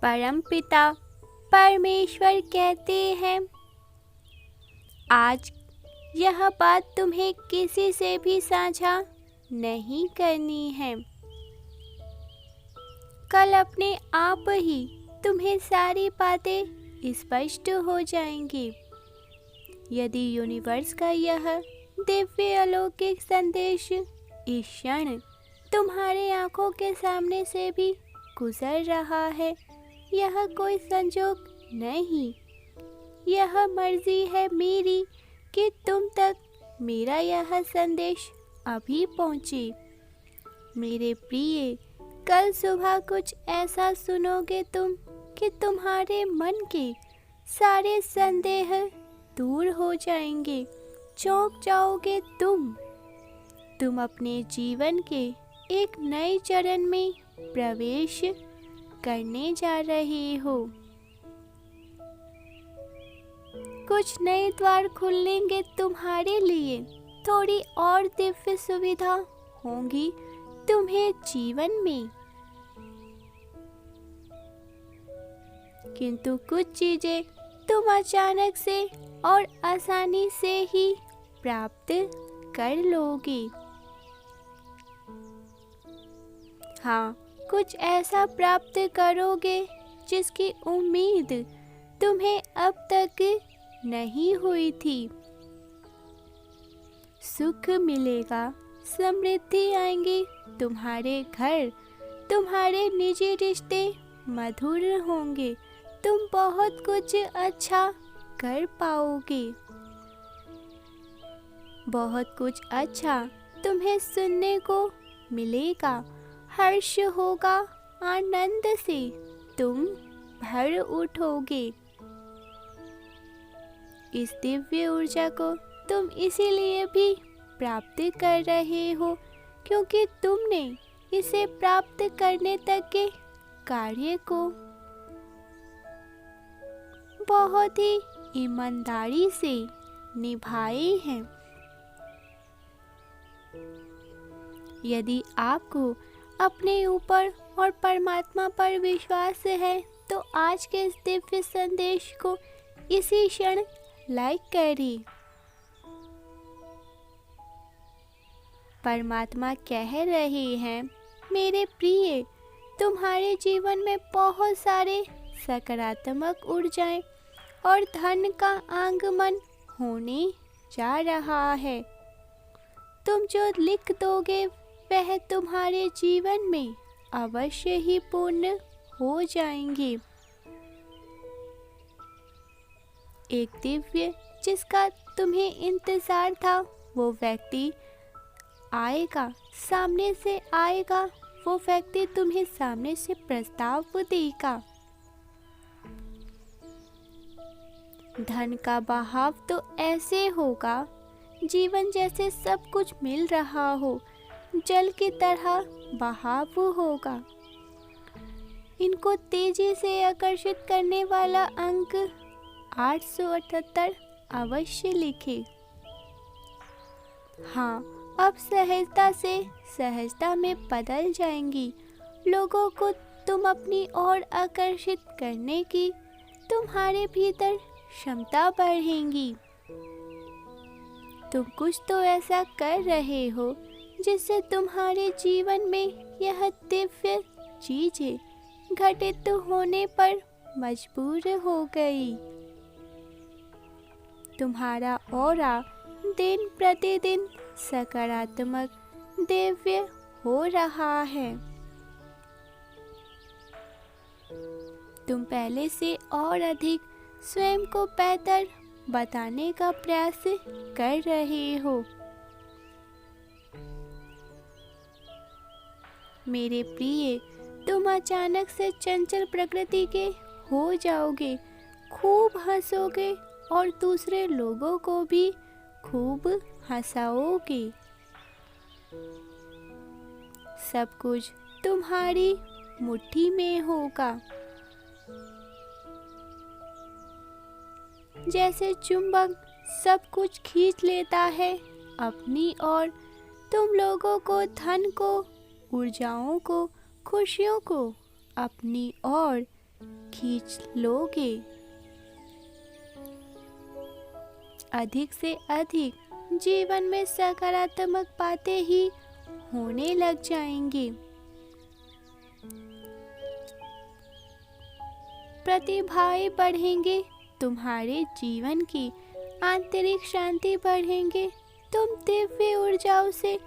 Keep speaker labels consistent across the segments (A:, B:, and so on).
A: परमपिता परमेश्वर कहते हैं, आज यह बात तुम्हें किसी से भी साझा नहीं करनी है। कल अपने आप ही तुम्हें सारी बातें स्पष्ट हो जाएंगी। यदि यूनिवर्स का यह दिव्य अलौकिक संदेश इस क्षण तुम्हारे आंखों के सामने से भी गुजर रहा है, यह कोई संजोग नहीं, यह मर्जी है मेरी कि तुम तक मेरा यह संदेश अभी पहुंचे। मेरे प्रिय, कल सुबह कुछ ऐसा सुनोगे तुम कि तुम्हारे मन के सारे संदेह दूर हो जाएंगे, चौंक जाओगे तुम अपने जीवन के एक नए चरण में प्रवेश करने जा रहे हो। कुछ नए द्वार खुलेंगे तुम्हारे लिए, थोड़ी और दिव्य सुविधा होंगी तुम्हें जीवन में। किंतु कुछ चीजें तुम अचानक से और आसानी से ही प्राप्त कर लोगे। हाँ, कुछ ऐसा प्राप्त करोगे जिसकी उम्मीद तुम्हें अब तक नहीं हुई थी। सुख मिलेगा, समृद्धि आएंगी तुम्हारे घर, तुम्हारे निजी रिश्ते मधुर होंगे, तुम बहुत कुछ अच्छा कर पाओगे। बहुत कुछ अच्छा तुम्हें सुनने को मिलेगा, हर्ष होगा, आनंद से तुम भर उठोगे। इस दिव्य ऊर्जा को तुम इसीलिए भी प्राप्त कर रहे हो क्योंकि तुमने इसे प्राप्त करने तक के कार्य को बहुत ही ईमानदारी से निभाए हैं। यदि आपको अपने ऊपर और परमात्मा पर विश्वास है तो आज के इस दिव्य संदेश को इसी क्षण लाइक करें। परमात्मा कह रहे हैं, मेरे प्रिय, तुम्हारे जीवन में बहुत सारे सकारात्मक ऊर्जाएं और धन का आगमन होने जा रहा है। तुम जो लिख दोगे वह तुम्हारे जीवन में अवश्य ही पूर्ण हो जाएंगे। एक दिव्य जिसका तुम्हें इंतजार था वो व्यक्ति आएगा, सामने से आएगा, वो व्यक्ति तुम्हें सामने से प्रस्ताव देगा। धन का बहाव तो ऐसे होगा जीवन जैसे सब कुछ मिल रहा हो, जल की तरह बहाव होगा। इनको तेजी से आकर्षित करने वाला अंक 878 अवश्य लिखे। हाँ, अब सहजता से सहजता में बदल जाएंगी। लोगों को तुम अपनी ओर आकर्षित करने की तुम्हारे भीतर क्षमता बढ़ेगी। तुम कुछ तो ऐसा कर रहे हो जिससे तुम्हारे जीवन में यह दिव्य चीजें घटित होने पर मजबूर हो गई। तुम्हारा ऑरा दिन प्रतिदिन सकारात्मक दिव्य हो रहा है। तुम पहले से और अधिक स्वयं को बेहतर बताने का प्रयास कर रहे हो। मेरे प्रिय, तुम अचानक से चंचल प्रकृति के हो जाओगे, खूब हंसोगे और दूसरे लोगों को भी खूब हंसाओगे। सब कुछ तुम्हारी मुट्ठी में होगा। जैसे चुंबक सब कुछ खींच लेता है अपनी ओर, तुम लोगों को, धन को, ऊर्जाओं को, खुशियों को अपनी ओर खींच लोगे। अधिक से अधिक जीवन में सकारात्मक बातें ही होने लग जाएंगी। प्रतिभाएं बढ़ेंगे, तुम्हारे जीवन की आंतरिक शांति बढ़ेंगे, तुम दिव्य ऊर्जाओं से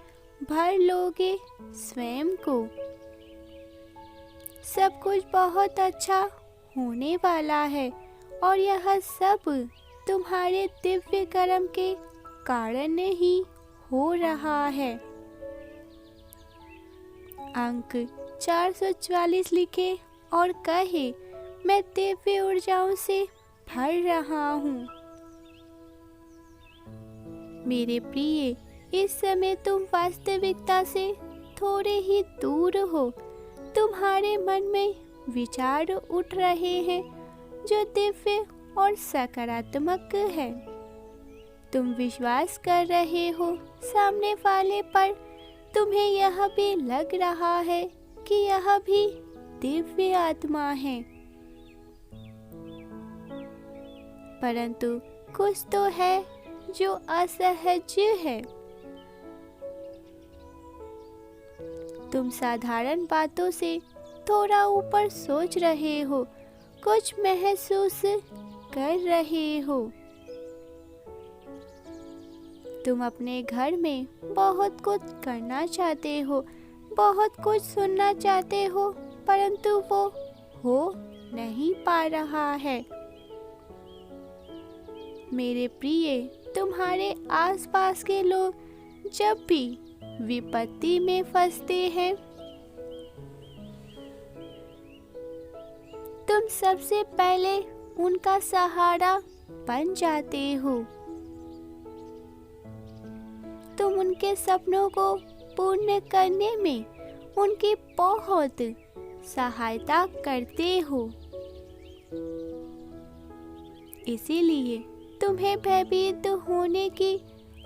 A: भर लोगे स्वयं को। सब कुछ बहुत अच्छा होने वाला है और यह सब तुम्हारे दिव्य कर्म के कारण ही हो रहा है। अंक 444 लिखे और कहे, मैं दिव्य ऊर्जाओं से भर रहा हूँ। मेरे प्रिय, इस समय तुम वास्तविकता से थोड़े ही दूर हो। तुम्हारे मन में विचार उठ रहे हैं जो दिव्य और सकारात्मक है। तुम विश्वास कर रहे हो सामने वाले पर। तुम्हें यह भी लग रहा है कि यह भी दिव्य आत्मा है, परंतु कुछ तो है जो असहज है। तुम साधारण बातों से थोड़ा ऊपर सोच रहे हो, कुछ महसूस कर रहे हो। तुम अपने घर में बहुत कुछ करना चाहते हो, बहुत कुछ सुनना चाहते हो, परंतु वो हो नहीं पा रहा है। मेरे प्रिय, तुम्हारे आसपास के लोग जब भी विपत्ति में फंसते हैं, तुम सबसे पहले उनका सहारा बन जाते हो। तुम उनके सपनों को पूर्ण करने में उनकी बहुत सहायता करते हो। इसीलिए तुम्हें भयभीत होने की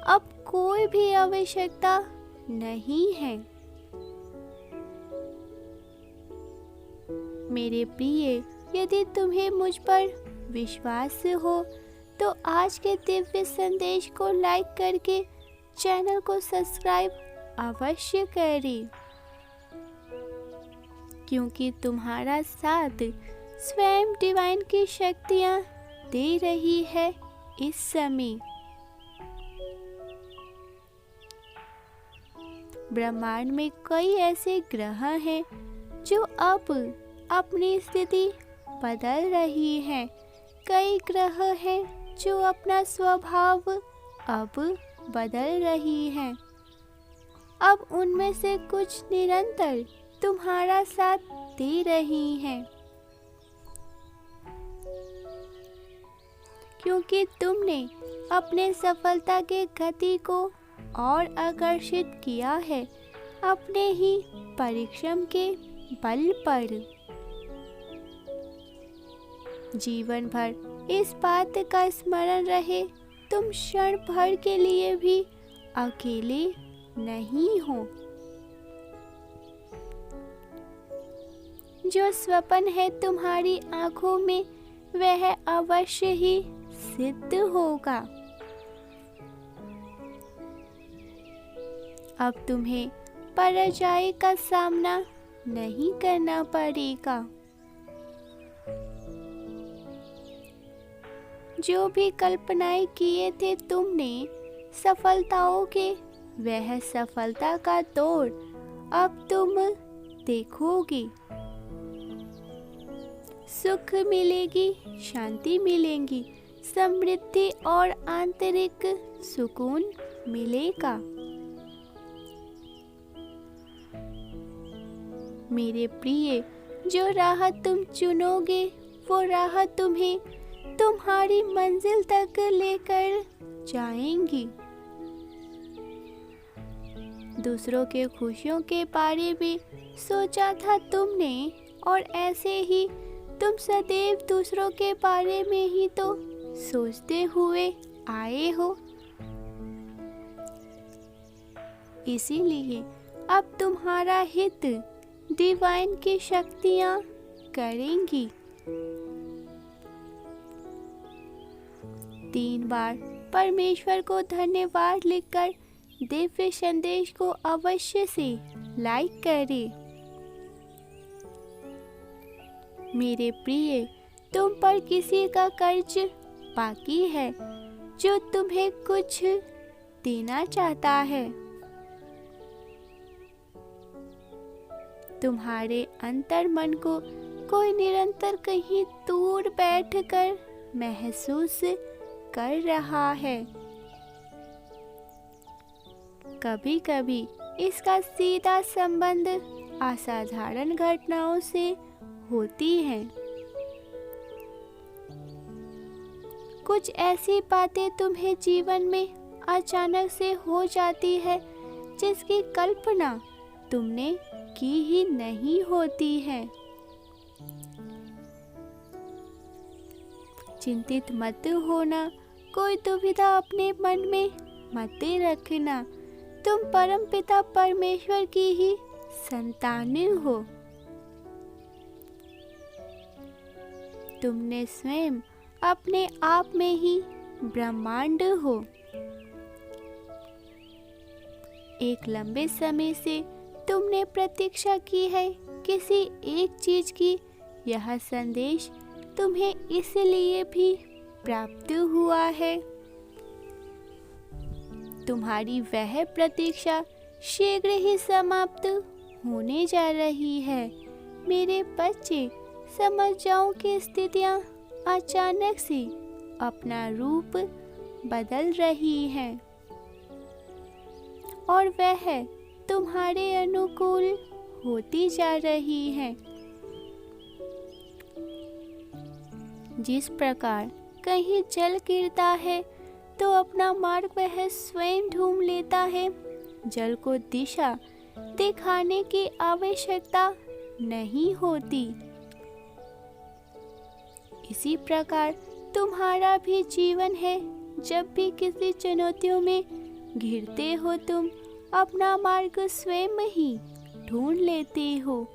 A: अब कोई भी आवश्यकता नहीं है। मेरे प्रिय, यदि तुम्हें मुझ पर विश्वास हो तो आज के दिव्य संदेश को लाइक करके चैनल को सब्सक्राइब अवश्य करें, क्योंकि तुम्हारा साथ स्वयं डिवाइन की शक्तियाँ दे रही है इस समय। ब्रह्मांड में कई ऐसे ग्रह हैं जो अब अपनी स्थिति बदल रही हैं। कई ग्रह हैं जो अपना स्वभाव अब बदल रही हैं। अब उनमें से कुछ निरंतर तुम्हारा साथ दे रही हैं, क्योंकि तुमने अपने सफलता के गति को और आकर्षित किया है अपने ही परिश्रम के बल पर। जीवन भर इस बात का स्मरण रहे, तुम क्षण भर के लिए भी अकेले नहीं हो। जो स्वप्न है तुम्हारी आंखों में, वह अवश्य ही सिद्ध होगा। अब तुम्हें पराजय का सामना नहीं करना पड़ेगा। जो भी कल्पनाएं किए थे तुमने सफलताओं के, वह सफलता का दौर अब तुम देखोगी। सुख मिलेगी, शांति मिलेगी, समृद्धि और आंतरिक सुकून मिलेगा। मेरे प्रिय, जो राह तुम चुनोगे वो राह तुम्हें तुम्हारी मंजिल तक लेकर जाएंगी। दूसरों के खुशियों के बारे में सोचा था तुमने, और ऐसे ही तुम सदैव दूसरों के बारे में ही तो सोचते हुए आए हो। इसीलिए अब तुम्हारा हित डिवाइन की शक्तियाँ करेंगी। 3 बार परमेश्वर को धन्यवाद लिखकर दिव्य संदेश को अवश्य से लाइक करें। मेरे प्रिय, तुम पर किसी का कर्ज बाकी है जो तुम्हें कुछ देना चाहता है। तुम्हारे अंतर मन को कोई निरंतर कहीं दूर बैठकर महसूस कर रहा है। कभी कभी इसका सीधा संबंध असाधारण घटनाओं से होती है। कुछ ऐसी बातें तुम्हें जीवन में अचानक से हो जाती है जिसकी कल्पना तुमने की ही नहीं होती है। चिंतित मत होना, कोई दुविधा अपने मन में मत रखना। तुम परमपिता परमेश्वर की ही संतान हो। तुमने स्वयं अपने आप में ही ब्रह्मांड हो। एक लंबे समय से तुमने प्रतीक्षा की है किसी एक चीज की। यह संदेश तुम्हें इसलिए भी प्राप्त हुआ है। तुम्हारी वह प्रतीक्षा शीघ्र ही समाप्त होने जा रही है। मेरे बच्चे, समझ जाओ कि स्थितियां अचानक से अपना रूप बदल रही हैं और वह तुम्हारे अनुकूल होती जा रही है। जिस प्रकार कहीं जल गिरता है तो अपना मार्ग वह स्वयं ढूंढ लेता है। जल को दिशा दिखाने की आवश्यकता नहीं होती। इसी प्रकार तुम्हारा भी जीवन है। जब भी किसी चुनौतियों में घिरते हो, तुम अपना मार्ग स्वयं ही ढूंढ लेते हो।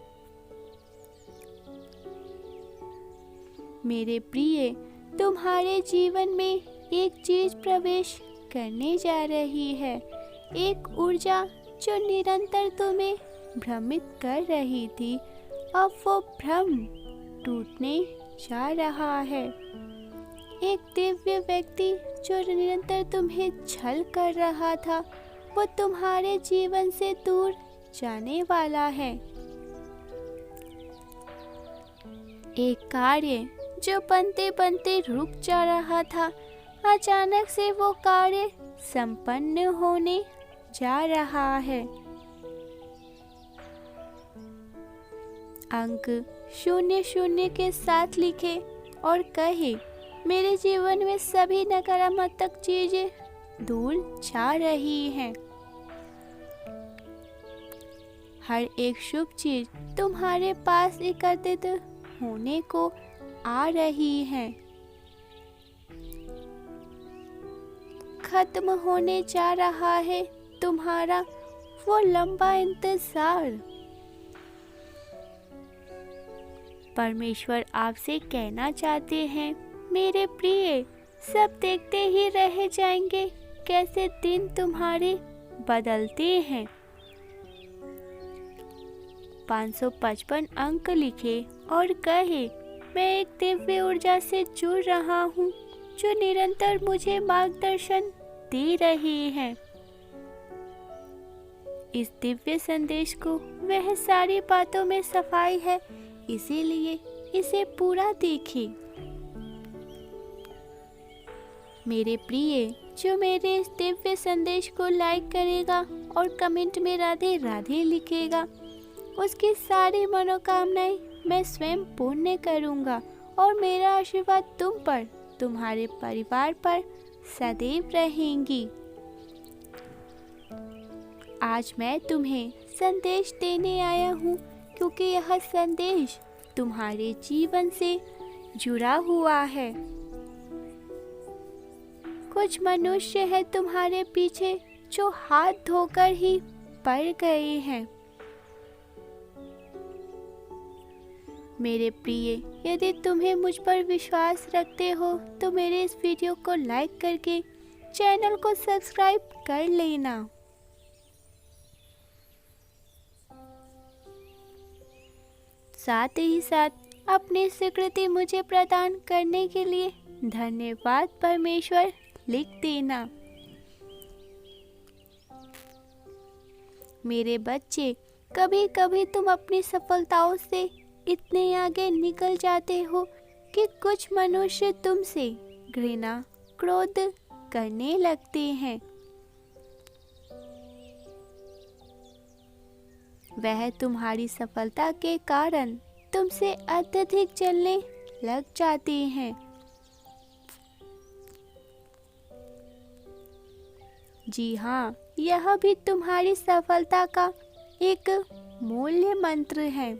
A: मेरे प्रिय, तुम्हारे जीवन में एक चीज प्रवेश करने जा रही है। एक ऊर्जा जो निरंतर तुम्हें भ्रमित कर रही थी, अब वो भ्रम टूटने जा रहा है। एक दिव्य व्यक्ति जो निरंतर तुम्हें छल कर रहा था, वो तुम्हारे जीवन से दूर जाने वाला है। एक कार्य जो बनते बनते रुक जा रहा था, अचानक से वो कार्य संपन्न होने जा रहा है। अंक 00 के साथ लिखे और कहे, मेरे जीवन में सभी नकारात्मक चीजें दूर जा रही हैं। हर एक शुभ चीज तुम्हारे पास एकत्रित होने को आ रही है। खत्म होने जा रहा है तुम्हारा वो लंबा इंतजार। परमेश्वर आपसे कहना चाहते हैं, मेरे प्रिय, सब देखते ही रह जाएंगे कैसे दिन तुम्हारे बदलते हैं। 555 अंक लिखे और कहे, मैं एक दिव्य ऊर्जा से जुड़ रहा हूँ जो निरंतर मुझे मार्गदर्शन दे रही है। इस दिव्य संदेश को वह सारी बातों में सफाई है, इसीलिए इसे पूरा देखें। मेरे प्रिय, जो मेरे इस दिव्य संदेश को लाइक करेगा और कमेंट में राधे राधे लिखेगा, उसकी सारी मनोकामनाएं मैं स्वयं पूर्ण करूंगा और मेरा आशीर्वाद तुम पर, तुम्हारे परिवार पर सदैव रहेंगी। आज मैं तुम्हें संदेश देने आया हूँ क्योंकि यह संदेश तुम्हारे जीवन से जुड़ा हुआ है। कुछ मनुष्य है तुम्हारे पीछे जो हाथ धोकर ही पड़ गए हैं। मेरे प्रिय, यदि तुम्हें मुझ पर विश्वास रखते हो तो मेरे इस वीडियो को लाइक करके चैनल को सब्सक्राइब कर लेना। साथ ही साथ अपनी स्वीकृति मुझे प्रदान करने के लिए धन्यवाद परमेश्वर लिख देना। मेरे बच्चे, कभी कभी तुम अपनी सफलताओं से इतने आगे निकल जाते हो कि कुछ मनुष्य तुमसे घृणा, क्रोध करने लगते हैं। वह तुम्हारी सफलता के कारण तुमसे अत्यधिक जलने लग जाते हैं। जी हाँ, यह भी तुम्हारी सफलता का एक मूल्य मंत्र है,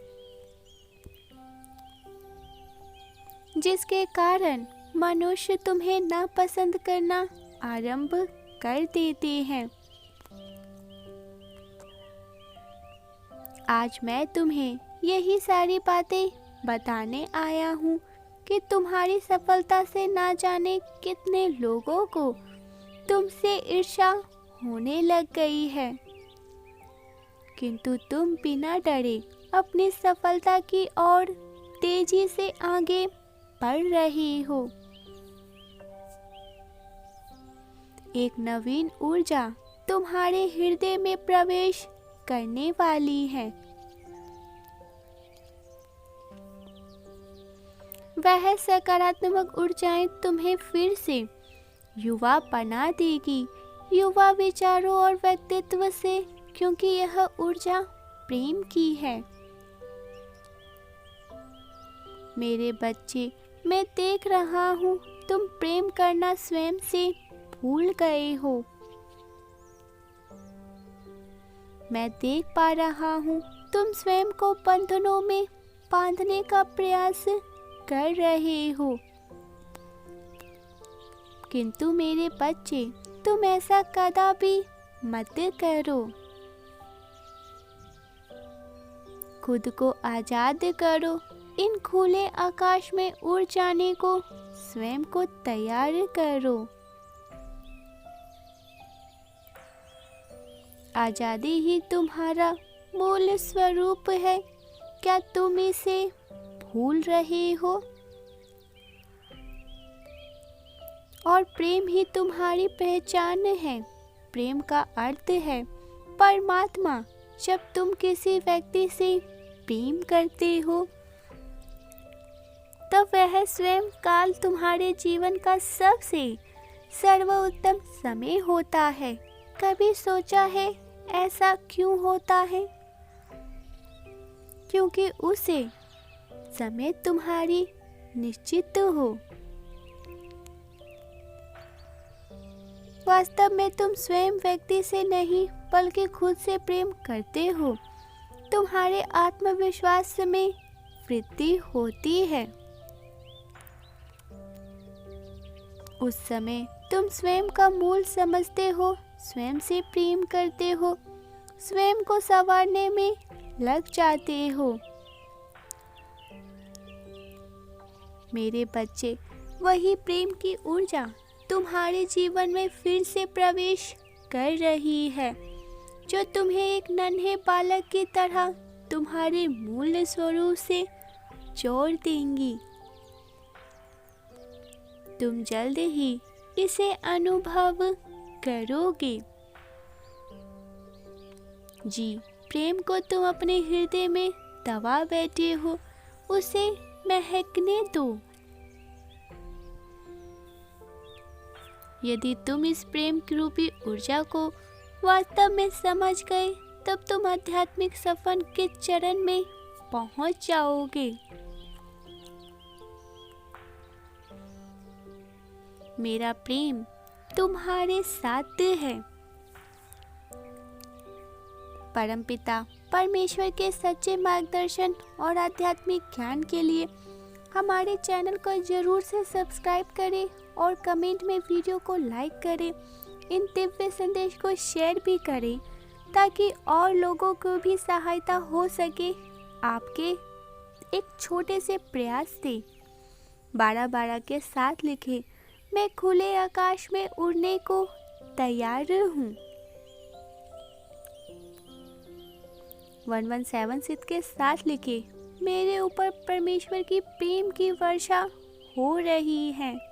A: जिसके कारण मनुष्य तुम्हें नापसंद करना आरंभ कर देते हैं। आज मैं तुम्हें यही सारी बातें बताने आया हूँ कि तुम्हारी सफलता से ना जाने कितने लोगों को तुमसे ईर्ष्या होने लग गई है, किंतु तुम बिना डरे अपनी सफलता की ओर तेजी से आगे बढ़ रही हो। एक नवीन ऊर्जा तुम्हारे हृदय में प्रवेश करने वाली है। वह सकारात्मक ऊर्जाएं तुम्हें फिर से युवा बना देगी, युवा विचारों और व्यक्तित्व से, क्योंकि यह ऊर्जा प्रेम की है। मेरे बच्चे, मैं देख रहा हूँ तुम प्रेम करना स्वयं से भूल गए हो। मैं देख पा रहा हूँ तुम स्वयं को बंधनों में बांधने का प्रयास कर रहे हो, किंतु मेरे बच्चे, तुम ऐसा कदापि मत करो। खुद को आजाद करो, इन खुले आकाश में उड़ जाने को स्वयं को तैयार करो। आजादी ही तुम्हारा मूल स्वरूप है, क्या तुम इसे भूल रहे हो? और प्रेम ही तुम्हारी पहचान है। प्रेम का अर्थ है परमात्मा। जब तुम किसी व्यक्ति से प्रेम करते हो तब वह स्वयं काल तुम्हारे जीवन का सबसे सर्वोत्तम समय होता है। कभी सोचा है ऐसा क्यों होता है? क्योंकि उसे समय तुम्हारी निश्चित हो। वास्तव में तुम स्वयं व्यक्ति से नहीं बल्कि खुद से प्रेम करते हो। तुम्हारे आत्मविश्वास में वृद्धि होती है। उस समय तुम स्वयं का मूल समझते हो, स्वयं से प्रेम करते हो, स्वयं को संवारने में लग जाते हो। मेरे बच्चे, वही प्रेम की ऊर्जा तुम्हारे जीवन में फिर से प्रवेश कर रही है, जो तुम्हें एक नन्हे बालक की तरह तुम्हारे मूल स्वरूप से जोड़ देंगी। तुम जल्द ही इसे अनुभव करोगे। जी, प्रेम को तुम अपने हृदय में दबा बैठे हो, उसे महकने दो। यदि तुम इस प्रेम रूपी ऊर्जा को वास्तव में समझ गए, तब तुम आध्यात्मिक सफर के चरण में पहुंच जाओगे। मेरा प्रेम तुम्हारे साथ है। परमपिता परमेश्वर के सच्चे मार्गदर्शन और आध्यात्मिक ज्ञान के लिए हमारे चैनल को जरूर से सब्सक्राइब करें और कमेंट में वीडियो को लाइक करें। इन दिव्य संदेश को शेयर भी करें ताकि और लोगों को भी सहायता हो सके आपके एक छोटे से प्रयास से 12-12 के साथ लिखे, मैं खुले आकाश में उड़ने को तैयार हूँ। 117 के साथ लिखे, मेरे ऊपर परमेश्वर की प्रेम की वर्षा हो रही है।